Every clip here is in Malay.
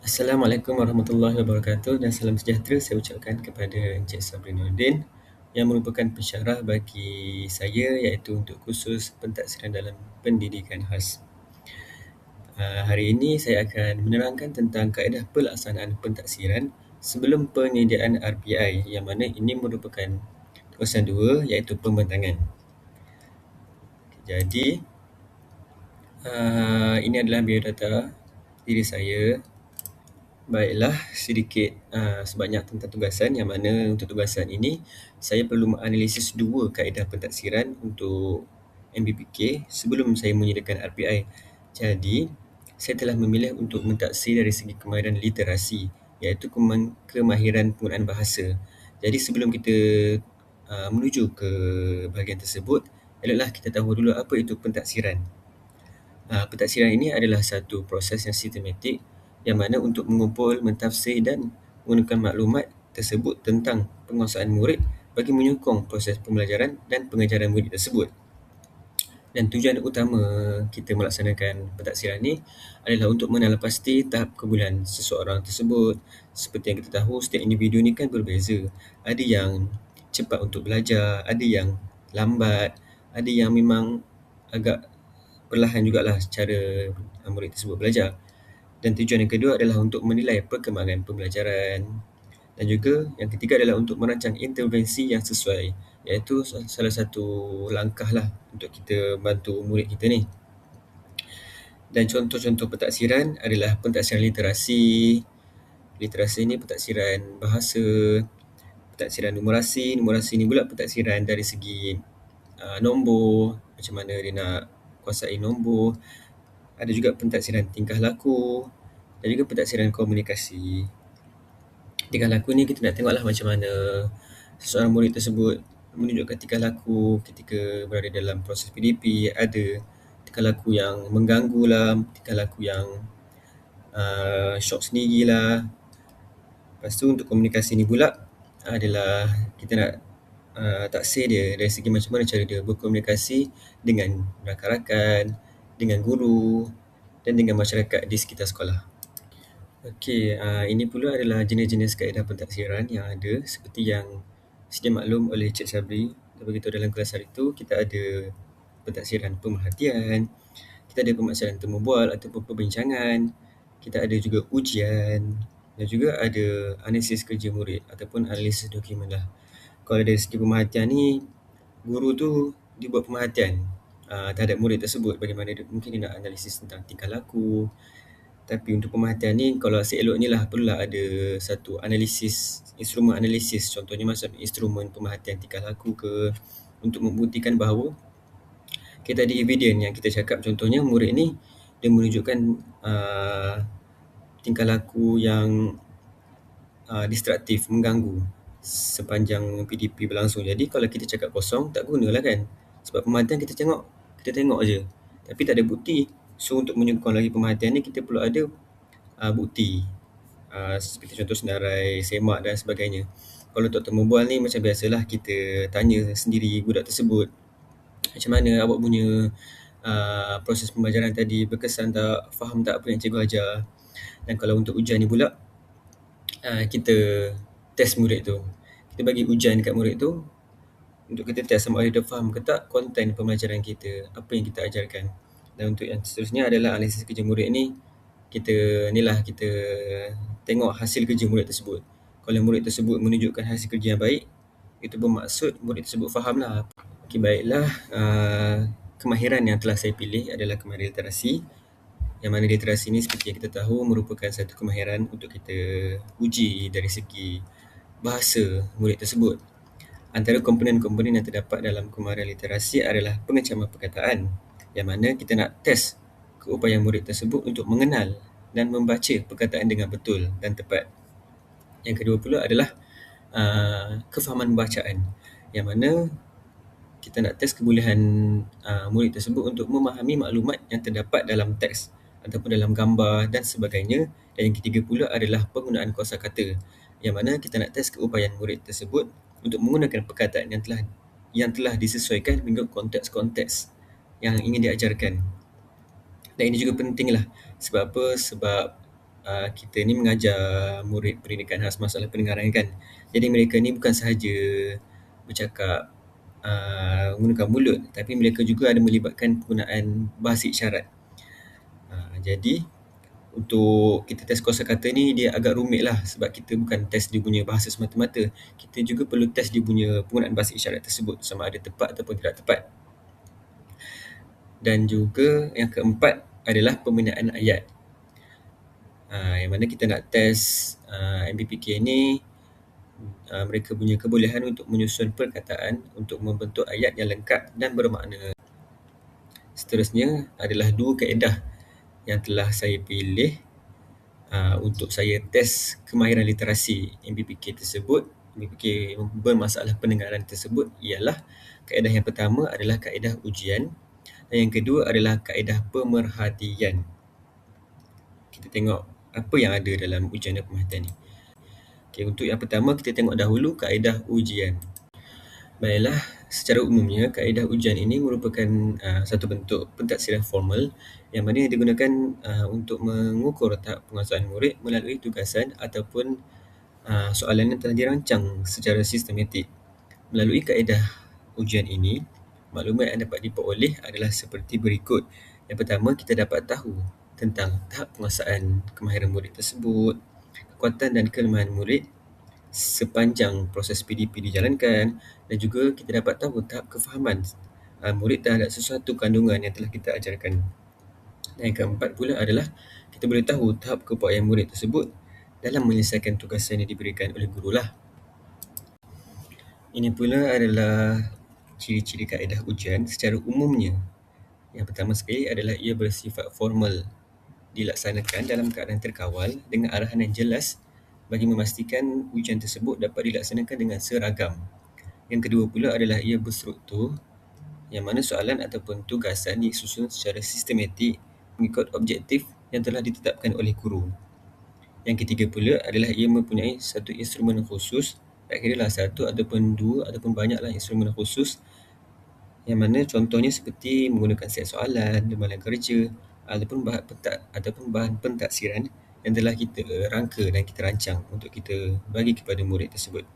Assalamualaikum warahmatullahi wabarakatuh dan salam sejahtera saya ucapkan kepada Encik Sabri Noordin yang merupakan pensyarah bagi saya iaitu untuk kursus pentaksiran dalam pendidikan khas. Hari ini saya akan menerangkan tentang kaedah pelaksanaan pentaksiran sebelum penyediaan RPI yang mana ini merupakan tugasan 2 iaitu pembentangan. Jadi, ini adalah biodata diri saya. Baiklah, sedikit sebanyak tentang tugasan yang mana untuk tugasan ini saya perlu menganalisis 2 kaedah pentaksiran untuk MBPK sebelum saya menyediakan RPI. Jadi, saya telah memilih untuk mentaksir dari segi kemahiran literasi iaitu kemahiran penggunaan bahasa. Jadi, sebelum kita menuju ke bahagian tersebut, eloklah kita tahu dulu apa itu pentaksiran. Pentaksiran ini adalah satu proses yang sistematik yang mana untuk mengumpul, mentafsir dan menggunakan maklumat tersebut tentang penguasaan murid bagi menyokong proses pembelajaran dan pengajaran murid tersebut. Dan tujuan utama kita melaksanakan pentaksiran ini adalah untuk mengenal pasti tahap kebulan seseorang tersebut. Seperti yang kita tahu, setiap individu ni kan berbeza. Ada yang cepat untuk belajar, ada yang lambat, ada yang memang agak perlahan jugalah cara murid tersebut belajar. Dan tujuan yang kedua adalah untuk menilai perkembangan pembelajaran. Dan juga yang ketiga adalah untuk merancang intervensi yang sesuai, iaitu salah satu langkah lah untuk kita bantu murid kita ni. Dan contoh-contoh pentaksiran adalah pentaksiran literasi. Literasi ni pentaksiran bahasa, pentaksiran numerasi. Numerasi ni pula pentaksiran dari segi nombor, macam mana dia nak kuasai nombor. Ada juga pentaksiran tingkah laku dan juga pentaksiran komunikasi. Tingkah laku ni kita nak tengoklah macam mana seseorang murid tersebut menunjukkan tingkah laku ketika berada dalam proses PDP. Ada tingkah laku yang mengganggu lah, tingkah laku yang syok sendirilah. Lepas tu untuk komunikasi ni pula adalah kita nak taksir dia dari segi macam mana cara dia berkomunikasi dengan rakan-rakan, dengan guru dan dengan masyarakat di sekitar sekolah. Okey, ini pula adalah jenis-jenis kaedah pentaksiran yang ada seperti yang sedia maklum oleh Cik Sabri. Dia beritahu dalam kelas hari itu, kita ada pentaksiran pemerhatian, kita ada pemaksiran temu bual ataupun perbincangan, kita ada juga ujian dan juga ada analisis kerja murid ataupun analisis dokumen lah. Kalau dari segi pemerhatian ni, guru tu dia buat pemerhatian terhadap murid tersebut, bagaimana dia, mungkin dia nak analisis tentang tingkah laku. Tapi untuk pemerhatian ni, kalau seeloknya lah perlulah ada satu analisis, instrumen analisis, contohnya macam instrumen pemerhatian tingkah laku ke, untuk membuktikan bahawa kita ada evidence yang kita cakap. Contohnya murid ni dia menunjukkan tingkah laku yang distraktif, mengganggu sepanjang PDP berlangsung. Jadi kalau kita cakap kosong, tak gunalah kan. Sebab pemerhatian kita tengok je. Tapi tak ada bukti. So untuk menyokong lagi pemerhatian ni, kita perlu ada bukti. Seperti contoh senarai, semak dan sebagainya. Kalau untuk temu bual ni macam biasalah, kita tanya sendiri budak tersebut. Macam mana awak punya proses pembelajaran tadi, berkesan tak, faham tak apa yang cikgu ajar. Dan kalau untuk ujian ni pula, kita test murid tu. Kita bagi ujian dekat murid tu untuk kita test sama ada dia faham ke tak konten pembelajaran kita, apa yang kita ajarkan. Dan untuk yang seterusnya adalah analisis kerja murid ni, kita tengok hasil kerja murid tersebut. Kalau murid tersebut menunjukkan hasil kerja yang baik, itu bermaksud murid tersebut faham lah. Okey, baiklah. Kemahiran yang telah saya pilih adalah kemahiran literasi. Yang mana literasi ni seperti yang kita tahu merupakan satu kemahiran untuk kita uji dari segi bahasa murid tersebut. Antara komponen-komponen yang terdapat dalam kemahiran literasi adalah pengecaman perkataan, yang mana kita nak test keupayaan murid tersebut untuk mengenal dan membaca perkataan dengan betul dan tepat. Yang kedua pula adalah kefahaman bacaan, yang mana kita nak test kebolehan murid tersebut untuk memahami maklumat yang terdapat dalam teks ataupun dalam gambar dan sebagainya. Dan yang ketiga pula adalah penggunaan kosakata, yang mana kita nak test keupayaan murid tersebut untuk menggunakan perkataan yang telah disesuaikan mengikut konteks-konteks yang ingin diajarkan. Dan ini juga pentinglah. Sebab apa? Sebab kita ni mengajar murid pendidikan khas masalah pendengaran kan. Jadi mereka ni bukan sahaja bercakap menggunakan mulut, tapi mereka juga ada melibatkan penggunaan bahasa isyarat. Jadi untuk kita test kosakata ni dia agak rumit lah, sebab kita bukan test dia punya bahasa semata-mata. Kita juga perlu test dia punya penggunaan bahasa isyarat tersebut sama ada tepat ataupun tidak tepat. Dan juga yang keempat adalah pembinaan ayat. Yang mana kita nak test MBPK ni, mereka punya kebolehan untuk menyusun perkataan untuk membentuk ayat yang lengkap dan bermakna. Seterusnya adalah dua kaedah yang telah saya pilih untuk saya test kemahiran literasi MBPK tersebut. MBPK bermasalah pendengaran tersebut ialah kaedah yang pertama adalah kaedah ujian dan yang kedua adalah kaedah pemerhatian. Kita tengok apa yang ada dalam ujian dan pemerhatian ni. Okay, untuk yang pertama kita tengok dahulu kaedah ujian. Baiklah, secara umumnya kaedah ujian ini merupakan satu bentuk pentaksiran formal yang mana yang digunakan untuk mengukur tahap penguasaan murid melalui tugasan ataupun soalan yang telah dirancang secara sistematik. Melalui kaedah ujian ini, maklumat yang dapat diperoleh adalah seperti berikut. Yang pertama, kita dapat tahu tentang tahap penguasaan kemahiran murid tersebut, kekuatan dan kelemahan murid sepanjang proses PDP dijalankan, dan juga kita dapat tahu tahap kefahaman murid terhadap sesuatu kandungan yang telah kita ajarkan. Dan yang keempat pula adalah kita boleh tahu tahap keupayaan murid tersebut dalam menyelesaikan tugasan yang diberikan oleh guru lah. Ini pula adalah ciri-ciri kaedah ujian secara umumnya. Yang pertama sekali adalah ia bersifat formal, dilaksanakan dalam keadaan terkawal dengan arahan yang jelas bagi memastikan ujian tersebut dapat dilaksanakan dengan seragam. Yang kedua pula adalah ia berstruktur, yang mana soalan ataupun tugasan disusun secara sistematik mengikut objektif yang telah ditetapkan oleh guru. Yang ketiga pula adalah ia mempunyai satu instrumen khusus, tak kira lah satu ataupun dua ataupun banyaklah instrumen khusus, yang mana contohnya seperti menggunakan set soalan, lembaran kerja ataupun bahan pentaksiran yang telah kita rangka dan kita rancang untuk kita bagi kepada murid tersebut.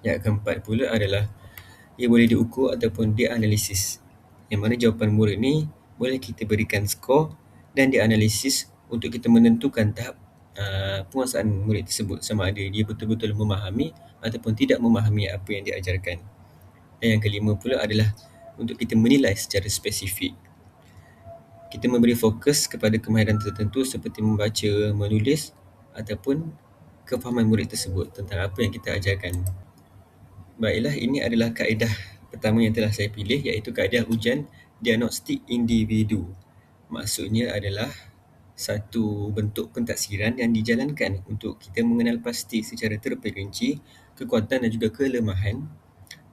Yang keempat pula adalah ia boleh diukur ataupun dianalisis, yang mana jawapan murid ni boleh kita berikan skor dan dianalisis untuk kita menentukan tahap penguasaan murid tersebut, sama ada dia betul-betul memahami ataupun tidak memahami apa yang diajarkan. Dan yang kelima pula adalah untuk kita menilai secara spesifik. Kita memberi fokus kepada kemahiran tertentu seperti membaca, menulis ataupun kefahaman murid tersebut tentang apa yang kita ajarkan. Baiklah, ini adalah kaedah pertama yang telah saya pilih, iaitu kaedah ujian diagnostik individu. Maksudnya adalah satu bentuk pentaksiran yang dijalankan untuk kita mengenal pasti secara terperinci kekuatan dan juga kelemahan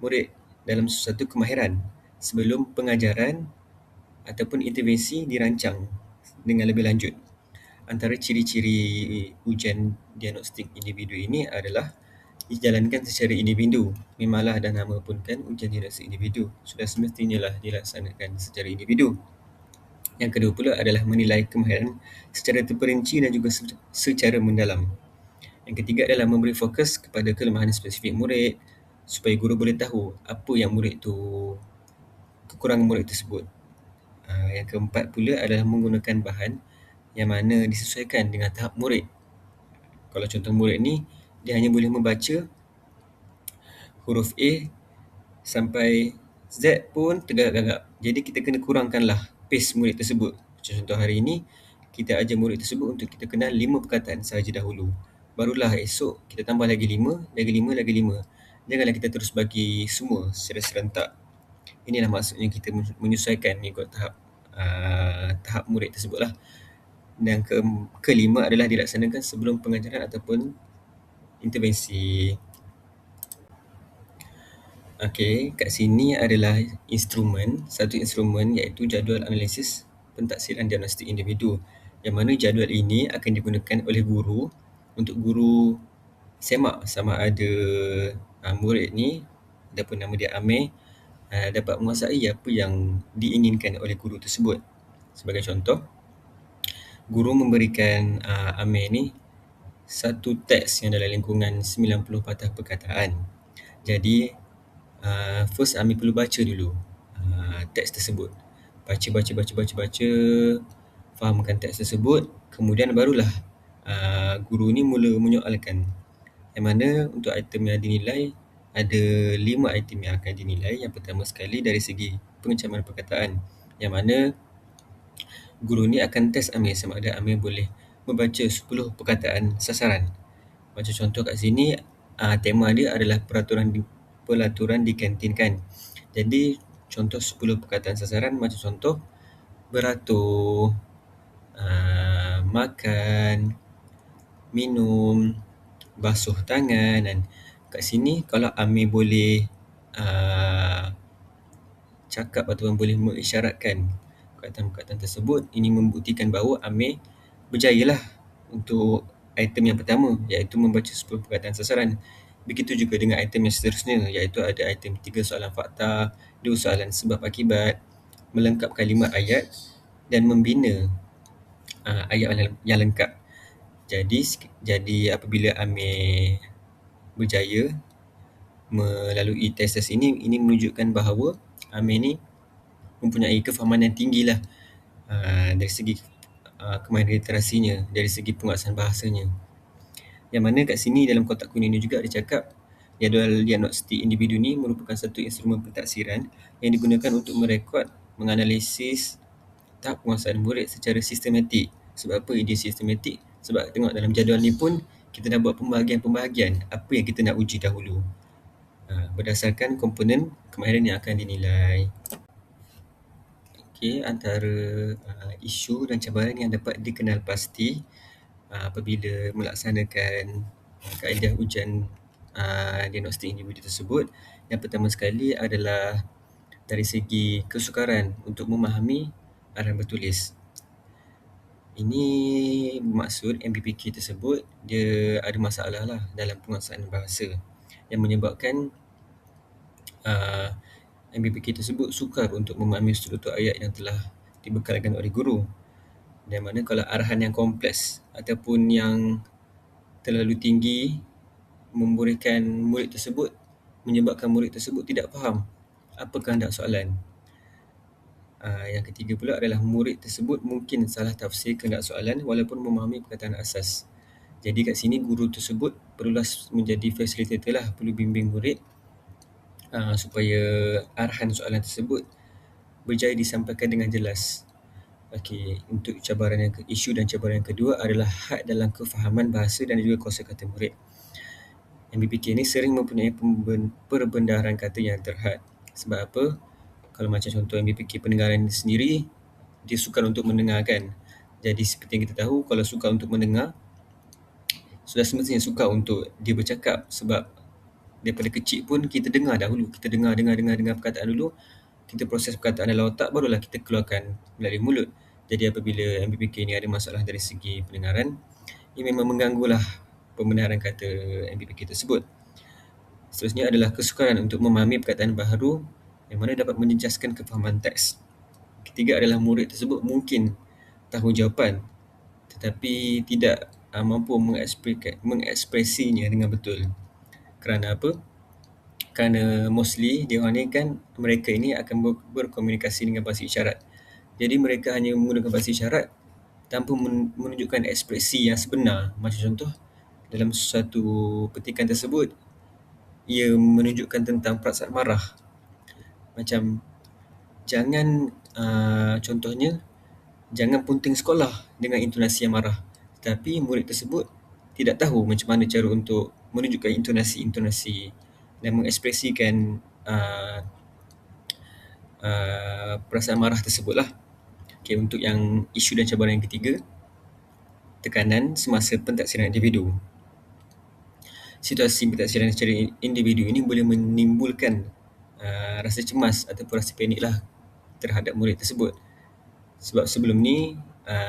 murid dalam sesuatu kemahiran sebelum pengajaran ataupun intervensi dirancang dengan lebih lanjut. Antara ciri-ciri ujian diagnostik individu ini adalah dijalankan secara individu. Memanglah dah nama pun kan, ujian diagnostik individu. Sudah semestinya lah dilaksanakan secara individu. Yang kedua pula adalah menilai kemahiran secara terperinci dan juga secara mendalam. Yang ketiga adalah memberi fokus kepada kelemahan spesifik murid supaya guru boleh tahu apa yang kekurangan murid tersebut. Yang keempat pula adalah menggunakan bahan yang mana disesuaikan dengan tahap murid. Kalau contoh murid ni, dia hanya boleh membaca huruf A sampai Z pun tergagap-gagap. Jadi kita kena kurangkanlah pace murid tersebut. Contoh hari ini, kita ajar murid tersebut untuk kita kenal 5 perkataan sahaja dahulu. Barulah esok kita tambah lagi 5, lagi 5, lagi 5. Janganlah kita terus bagi semua secara serentak. Inilah maksudnya kita menyesuaikan mengikut tahap murid tersebutlah. Dan kelima adalah dilaksanakan sebelum pengajaran ataupun intervensi. Okey, kat sini adalah satu instrumen iaitu jadual analisis pentaksiran diagnostik individu, yang mana jadual ini akan digunakan oleh guru untuk guru semak sama ada murid ni ataupun nama dia Amir dapat menguasai apa yang diinginkan oleh guru tersebut. Sebagai contoh, guru memberikan Amir ni satu teks yang dalam lingkungan 90 patah perkataan. Jadi first Amir perlu baca dulu teks tersebut. Baca, fahamkan teks tersebut, kemudian barulah guru ni mula menyoalkan. Yang mana untuk item yang dinilai, ada 5 item yang akan dinilai. Yang pertama sekali dari segi pengecaman perkataan, yang mana guru ni akan test Amir sama ada Amir boleh membaca 10 perkataan sasaran. Macam contoh kat sini, tema dia adalah pelaturan di kantin kan. Jadi contoh 10 perkataan sasaran macam contoh beratur, makan, minum, basuh tangan. Dan kat sini kalau Amir boleh cakap ataupun boleh mengisyaratkan perkataan-perkataan tersebut, ini membuktikan bahawa Amir berjayalah untuk item yang pertama, iaitu membaca 10 perkataan sasaran. Begitu juga dengan item yang seterusnya, iaitu ada item 3 soalan fakta, 2 soalan sebab akibat, melengkap kalimat ayat dan membina ayat yang lengkap. Jadi apabila Amir berjaya melalui tes ini menunjukkan bahawa Amir ni mempunyai kefahaman yang tinggilah dari segi kemahiran literasinya, dari segi penguasaan bahasanya. Yang mana kat sini dalam kotak kuning ni juga dia cakap jadual diagnostik individu ni merupakan satu instrumen pentaksiran yang digunakan untuk merekod, menganalisis tahap penguasaan murid secara sistematik. Sebab apa dia sistematik? Sebab tengok dalam jadual ni pun kita dah buat pembahagian apa yang kita nak uji dahulu berdasarkan komponen kemahiran yang akan dinilai. Okey, antara isu dan cabaran yang dapat dikenal pasti apabila melaksanakan kaedah ujian diagnostik individu tersebut, yang pertama sekali adalah dari segi kesukaran untuk memahami arahan bertulis. Ini bermaksud MBPK tersebut dia ada masalah lah dalam penguasaan bahasa yang menyebabkan MBPK tersebut sukar untuk memahami struktur ayat yang telah dibekalkan oleh guru. Dan mana kalau arahan yang kompleks ataupun yang terlalu tinggi menyebabkan murid tersebut tidak faham apa kehendak soalan. Yang ketiga pula adalah murid tersebut mungkin salah tafsir kehendak soalan walaupun memahami perkataan asas. Jadi kat sini guru tersebut perlulah menjadi fasilitator lah, perlu bimbing murid supaya arahan soalan tersebut berjaya disampaikan dengan jelas. Okey, untuk isu dan cabaran yang kedua adalah had dalam kefahaman bahasa dan juga kosakata murid. MBPK ni sering mempunyai perbendaharaan kata yang terhad. Sebab apa? Kalau macam contoh MBPK pendengaran sendiri, dia sukar untuk mendengarkan. Jadi seperti yang kita tahu, kalau sukar untuk mendengar, sudah semestinya sukar untuk dia bercakap. Sebab daripada kecil pun kita dengar dahulu. Kita dengar perkataan dulu. Kita proses perkataan dalam otak, barulah kita keluarkan melalui mulut. Jadi apabila MBPK ni ada masalah dari segi pendengaran, ia memang mengganggulah pembenaran kata MBPK tersebut. Seterusnya adalah kesukaran untuk memahami perkataan baharu yang mana dapat menjejaskan kefahaman teks. Ketiga adalah murid tersebut mungkin tahu jawapan tetapi tidak mampu mengekspresinya dengan betul. Kerana apa? Kerana mostly mereka ini akan berkomunikasi dengan bahasa isyarat. Jadi mereka hanya menggunakan bahasa isyarat tanpa menunjukkan ekspresi yang sebenar. Macam contoh, dalam satu petikan tersebut, ia menunjukkan tentang perasaan marah. Macam contohnya, jangan punting sekolah dengan intonasi yang marah. Tetapi murid tersebut tidak tahu macam mana cara untuk menunjukkan intonasi dan mengekspresikan perasaan marah tersebutlah. Okay, untuk yang isu dan cabaran yang ketiga, tekanan semasa pentaksiran individu. Situasi pentaksiran secara individu ini boleh menimbulkan rasa cemas ataupun rasa panik lah terhadap murid tersebut. Sebab sebelum ni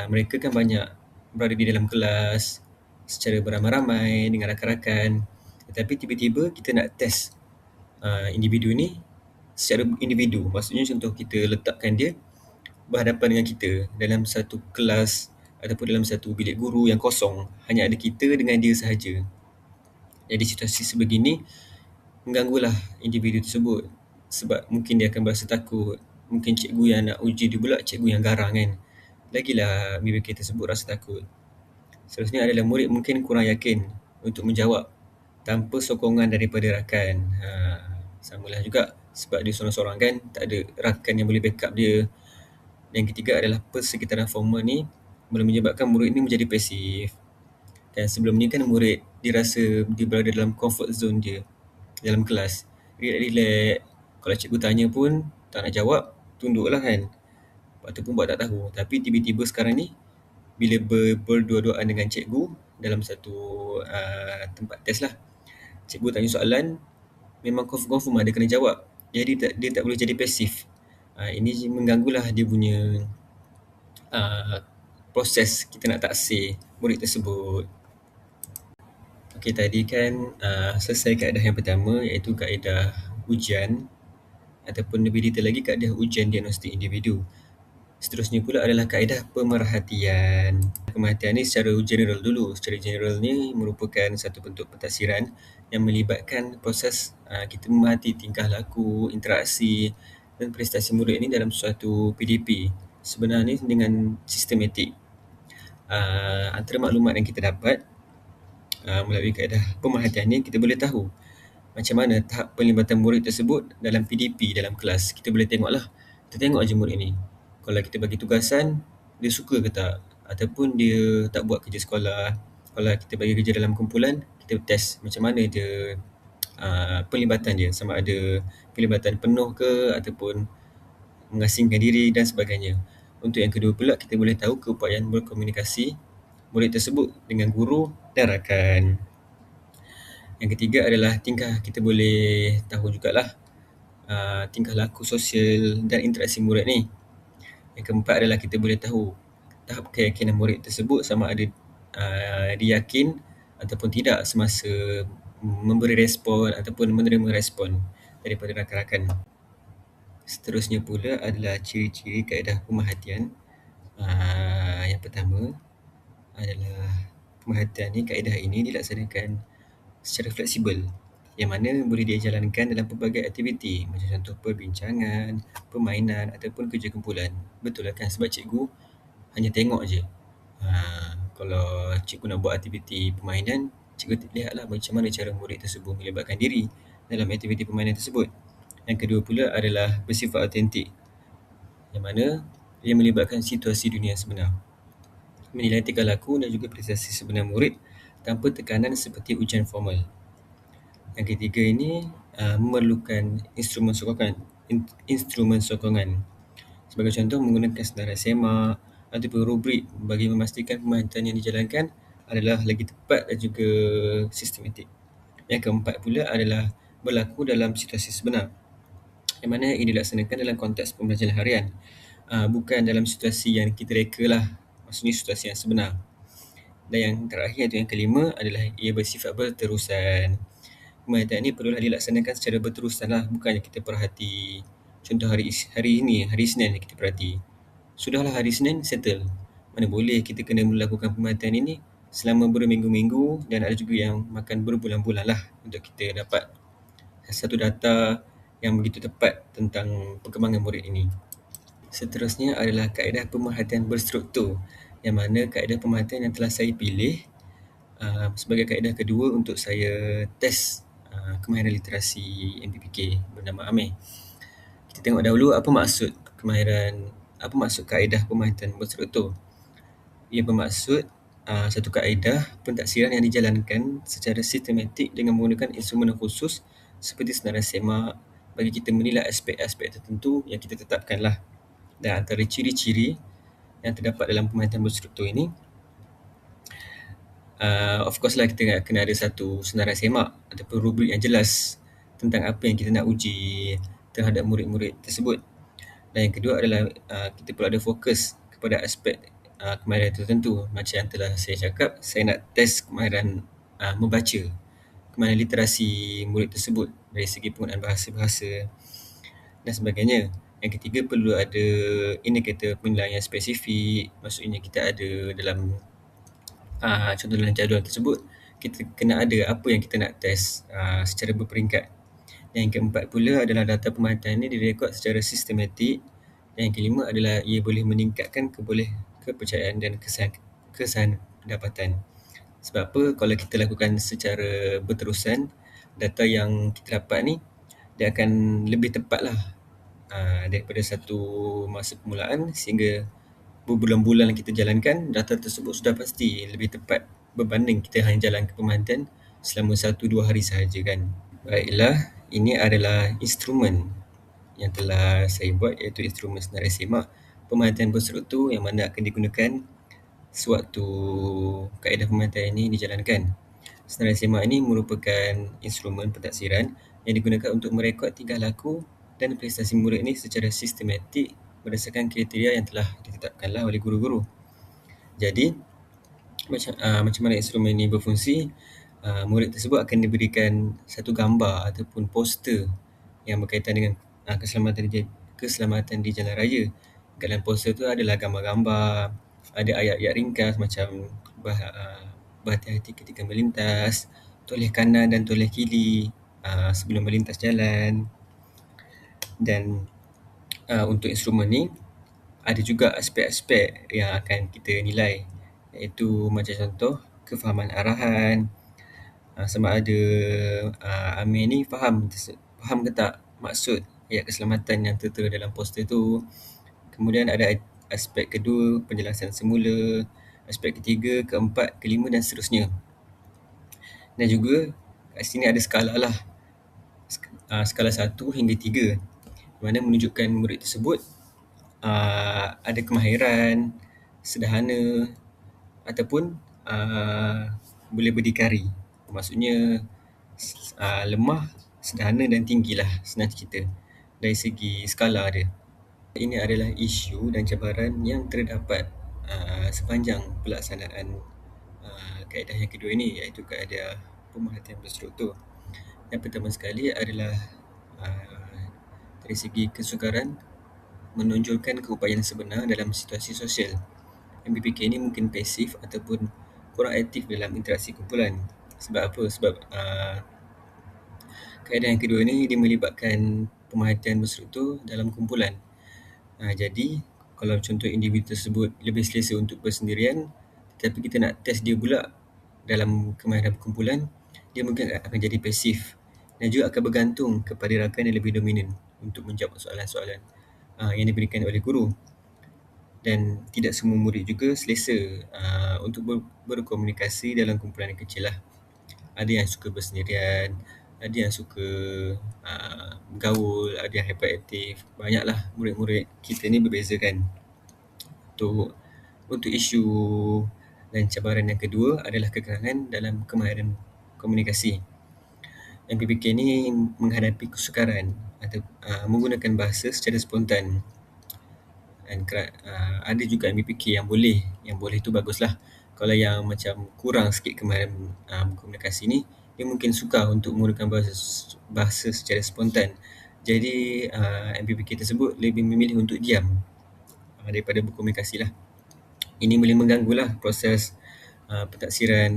mereka kan banyak berada di dalam kelas secara beramai-ramai dengan rakan-rakan. Tetapi tiba-tiba kita nak test individu ni secara individu. Maksudnya contoh kita letakkan dia berhadapan dengan kita dalam satu kelas ataupun dalam satu bilik guru yang kosong, hanya ada kita dengan dia sahaja. Jadi situasi sebegini mengganggulah individu tersebut, sebab mungkin dia akan berasa takut. Mungkin cikgu yang nak uji dia pula cikgu yang garang kan. Lagilah BBK tersebut rasa takut. Seterusnya adalah murid mungkin kurang yakin untuk menjawab tanpa sokongan daripada rakan. Samalah juga sebab dia seorang-seorang kan, tak ada rakan yang boleh backup dia. Yang ketiga adalah persekitaran formal ni boleh menyebabkan murid ni menjadi pasif. Dan sebelum ni kan murid dia rasa dia berada dalam comfort zone dia dalam kelas. Relax-relax. Kalau cikgu tanya pun tak nak jawab, tunduklah kan. Ataupun buat tak tahu. Tapi tiba-tiba sekarang ni bila berdua-duaan dengan cikgu dalam satu tempat test lah. Cikgu tanya soalan, memang confirm ada kena jawab. Jadi dia tak boleh jadi pasif. Ini mengganggulah dia punya proses kita nak taksir murid tersebut. Okey, tadi kan selesai kaedah yang pertama, iaitu kaedah ujian ataupun lebih detail lagi kaedah ujian diagnostik individu. Seterusnya pula adalah kaedah pemerhatian. Pemerhatian ni secara general dulu. Secara general ni merupakan satu bentuk pentadsiran yang melibatkan proses kita memerhati tingkah laku, interaksi dan prestasi murid ni dalam suatu PDP. Sebenarnya dengan sistematik. Antara maklumat yang kita dapat melalui kaedah pemerhatian ni, kita boleh tahu macam mana tahap pelibatan murid tersebut dalam PDP dalam kelas. Kita boleh tengoklah. Kita tengok aja murid ni. Kalau kita bagi tugasan, dia suka ke tak? Ataupun dia tak buat kerja sekolah. Kalau kita bagi kerja dalam kumpulan, kita test macam mana dia pelibatan dia. Sama ada pelibatan penuh ke ataupun mengasingkan diri dan sebagainya. Untuk yang kedua pula, kita boleh tahu keupayaan berkomunikasi murid tersebut dengan guru dan rakan. Yang ketiga adalah tingkah, kita boleh tahu jugalah tingkah laku sosial dan interaksi murid ni. Yang keempat adalah kita boleh tahu tahap keyakinan murid tersebut sama ada dia yakin ataupun tidak semasa memberi respon ataupun menerima respon daripada rakan-rakan. Seterusnya pula adalah ciri-ciri kaedah pemerhatian. Yang pertama adalah pemerhatian ni, kaedah ini dilaksanakan secara fleksibel, yang mana boleh dia jalankan dalam pelbagai aktiviti, macam contoh perbincangan, permainan ataupun kerja kumpulan. Betul lah kan, sebab cikgu hanya tengok je. Kalau cikgu nak buat aktiviti permainan, cikgu lihatlah macam mana cara murid tersebut melibatkan diri dalam aktiviti permainan tersebut. Yang kedua pula adalah bersifat autentik, yang mana ia melibatkan situasi dunia sebenar, menilai tingkah laku dan juga prestasi sebenar murid tanpa tekanan seperti ujian formal. Yang ketiga ini memerlukan instrumen sokongan. Sebagai contoh, menggunakan senarai semak ataupun rubrik bagi memastikan pemerhatian yang dijalankan adalah lagi tepat dan juga sistematik. Yang keempat pula adalah berlaku dalam situasi sebenar, yang mana ini dilaksanakan dalam konteks pembelajaran harian, bukan dalam situasi yang kita reka lah, maksudnya situasi yang sebenar. Dan yang terakhir, yang kelima adalah ia bersifat berterusan. Pemerhatian ini perlulah dilaksanakan secara berterusan lah, bukannya kita perhati. Contoh hari Isnin kita perhati. Sudahlah hari Isnin, settle. Mana boleh kita kena melakukan pemerhatian ini selama berminggu-minggu, dan ada juga yang makan berbulan-bulan lah untuk kita dapat satu data yang begitu tepat tentang perkembangan murid ini. Seterusnya adalah kaedah pemerhatian berstruktur, yang mana kaedah pemerhatian yang telah saya pilih sebagai kaedah kedua untuk saya test kemahiran literasi MPPK bernama Amir. Kita tengok dahulu apa maksud kaedah pemerhatian berstruktur. Ia bermaksud satu kaedah pentadsiran yang dijalankan secara sistematik dengan menggunakan instrumen khusus seperti senarai semak bagi kita menilai aspek-aspek tertentu yang kita tetapkanlah. Dan antara ciri-ciri yang terdapat dalam pemerhatian berstruktur ini, of course lah, kita kena ada satu senarai semak ataupun rubrik yang jelas tentang apa yang kita nak uji terhadap murid-murid tersebut. Dan yang kedua adalah kita perlu ada fokus kepada aspek kemahiran tertentu. Macam yang telah saya cakap, saya nak test kemahiran membaca, kemahiran literasi murid tersebut dari segi penggunaan bahasa-bahasa dan sebagainya. Yang ketiga, perlu ada indikator penilaian yang spesifik. Maksudnya kita ada dalam contoh dalam jadual tersebut, kita kena ada apa yang kita nak test secara berperingkat. Yang keempat pula adalah data pemerhatian ini direkod secara sistematik. Dan yang kelima adalah ia boleh meningkatkan kepercayaan dan kesahan pendapatan. Sebab apa? Kalau kita lakukan secara berterusan, data yang kita dapat ni dia akan lebih tepat lah daripada satu masa permulaan, sehingga berbulan-bulan kita jalankan, data tersebut sudah pasti lebih tepat berbanding kita hanya jalankan pemerhatian selama 1-2 hari sahaja kan. Baiklah, ini adalah instrumen yang telah saya buat, iaitu instrumen senarai semak pemerhatian berstruktur yang mana akan digunakan sewaktu kaedah pemerhatian ini dijalankan. Senarai semak ini merupakan instrumen pentaksiran yang digunakan untuk merekod tingkah laku dan prestasi murid ini secara sistematik berdasarkan kriteria yang telah ditetapkanlah oleh guru-guru. Jadi, macam mana instrumen ini berfungsi? Murid tersebut akan diberikan satu gambar ataupun poster yang berkaitan dengan keselamatan di jalan raya. Kat dalam poster tu adalah gambar-gambar, ada ayat-ayat ringkas macam berhati-hati ketika melintas, toleh kanan dan toleh kiri sebelum melintas jalan. Dan untuk instrumen ni ada juga aspek-aspek yang akan kita nilai, iaitu macam contoh kefahaman arahan, sama ada Amir ni faham ke tak maksud ayat keselamatan yang tertera dalam poster tu. Kemudian ada aspek kedua, penjelasan semula, aspek ketiga, keempat, kelima dan seterusnya. Dan juga kat sini ada skala lah, skala 1 hingga 3, mana menunjukkan murid tersebut ada kemahiran, sederhana ataupun boleh berdikari. Maksudnya lemah, sederhana dan tinggi lah, senang cerita dari segi skala dia. Ini adalah isu dan cabaran yang terdapat sepanjang pelaksanaan kaedah yang kedua ini, iaitu kaedah pemerhatian berstruktur. Yang pertama sekali adalah dari segi kesukaran menonjolkan keupayaan sebenar dalam situasi sosial. MBPK ini mungkin pasif ataupun kurang aktif dalam interaksi kumpulan. Sebab apa? Sebab kaedah yang kedua ni dia melibatkan pemerhatian berstruktur dalam kumpulan. Jadi, kalau contoh individu tersebut lebih selesa untuk bersendirian, tetapi kita nak test dia pula dalam kemahiran kumpulan, dia mungkin akan jadi pasif dan juga akan bergantung kepada rakan yang lebih dominan untuk menjawab soalan-soalan yang diberikan oleh guru. Dan tidak semua murid juga selesa untuk berkomunikasi dalam kumpulan yang kecil lah. Ada yang suka bersendirian, ada yang suka bergaul, ada yang hyperaktif. Banyaklah murid-murid kita ni berbeza kan. Untuk isu dan cabaran yang kedua adalah kekurangan dalam kemahiran komunikasi. MPPK ni menghadapi kesukaran atau menggunakan bahasa secara spontan. Dan ada juga MPPK yang boleh tu baguslah. Kalau yang macam kurang sikit kemahiran komunikasi ni, dia mungkin sukar untuk menggunakan bahasa secara spontan. Jadi MPPK tersebut lebih memilih untuk diam daripada berkomunikasi lah. Ini boleh mengganggulah proses pentaksiran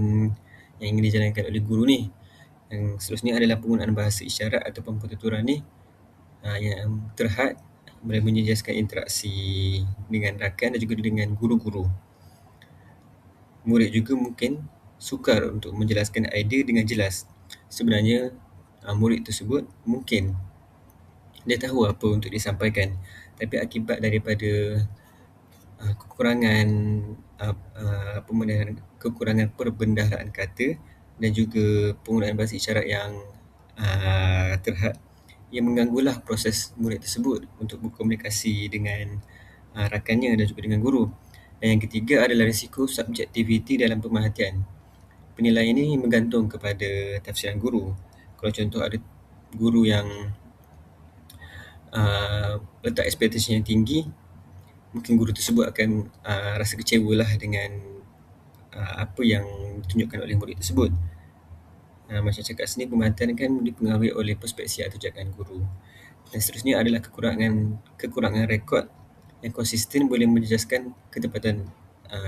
yang ingin dijalankan oleh guru ni. Yang seterusnya adalah penggunaan bahasa isyarat ataupun pertuturan ni yang terhad boleh menjejaskan interaksi dengan rakan dan juga dengan guru-guru. Murid juga mungkin sukar untuk menjelaskan idea dengan jelas. Sebenarnya murid tersebut mungkin dia tahu apa untuk disampaikan, tapi akibat daripada kekurangan perbendaharaan kata dan juga penggunaan bahasa isyarat yang terhad, ia mengganggulah proses murid tersebut untuk berkomunikasi dengan rakannya dan juga dengan guru. Dan yang ketiga adalah risiko subjektiviti dalam pemerhatian. Penilaian ini bergantung kepada tafsiran guru. Kalau contoh ada guru yang letak ekspektasi yang tinggi, mungkin guru tersebut akan rasa kecewa lah dengan apa yang ditunjukkan oleh murid tersebut. Macam cakap sini, pemerhatian kan dipengaruhi oleh perspektif atau jagaan guru. Dan seterusnya adalah kekurangan rekod yang konsisten boleh menjejaskan ketepatan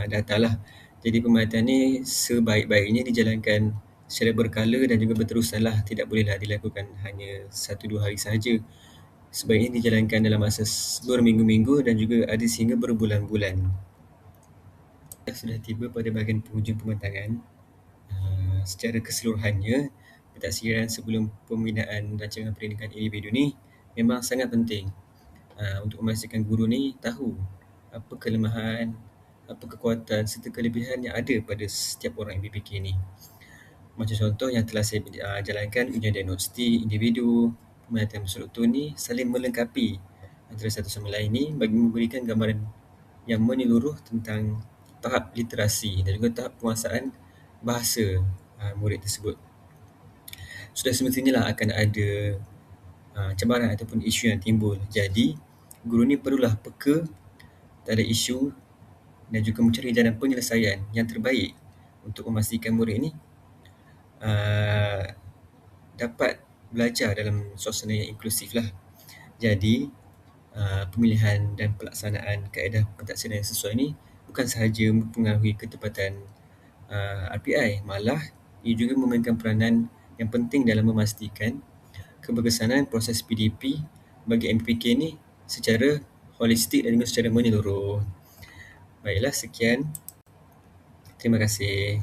data lah. Jadi pemerhatian ni sebaik-baiknya dijalankan secara berkala dan juga berterusan lah. Tidak bolehlah dilakukan hanya 1-2 hari sahaja. Sebaiknya dijalankan dalam masa berminggu-minggu dan juga ada sehingga berbulan-bulan. Sudah tiba pada bahagian penghujung pembintangan. Secara keseluruhannya, pentadsiran sebelum pembinaan rancangan pendidikan individu ni memang sangat penting untuk memastikan guru ni tahu apa kelemahan, apa kekuatan serta kelebihan yang ada pada setiap orang MPPK ni. Macam contoh yang telah saya jalankan, ujian diagnostik individu, pemerhatian berstruktur ni saling melengkapi antara satu sama lain ni bagi memberikan gambaran yang menyeluruh tentang tahap literasi dan juga tahap penguasaan bahasa murid tersebut. Sudah semestinya lah akan ada cabaran ataupun isu yang timbul. Jadi, guru ni perlulah peka terhadap isu dan juga mencari jalan penyelesaian yang terbaik untuk memastikan murid ni dapat belajar dalam suasana yang inklusif lah. Jadi, pemilihan dan pelaksanaan kaedah pentadsiran yang sesuai ni bukan sahaja mempengaruhi ketepatan RPI, malah ia juga memainkan peranan yang penting dalam memastikan keberkesanan proses PDP bagi MPK ni secara holistik dan juga secara menyeluruh. Baiklah, sekian. Terima kasih.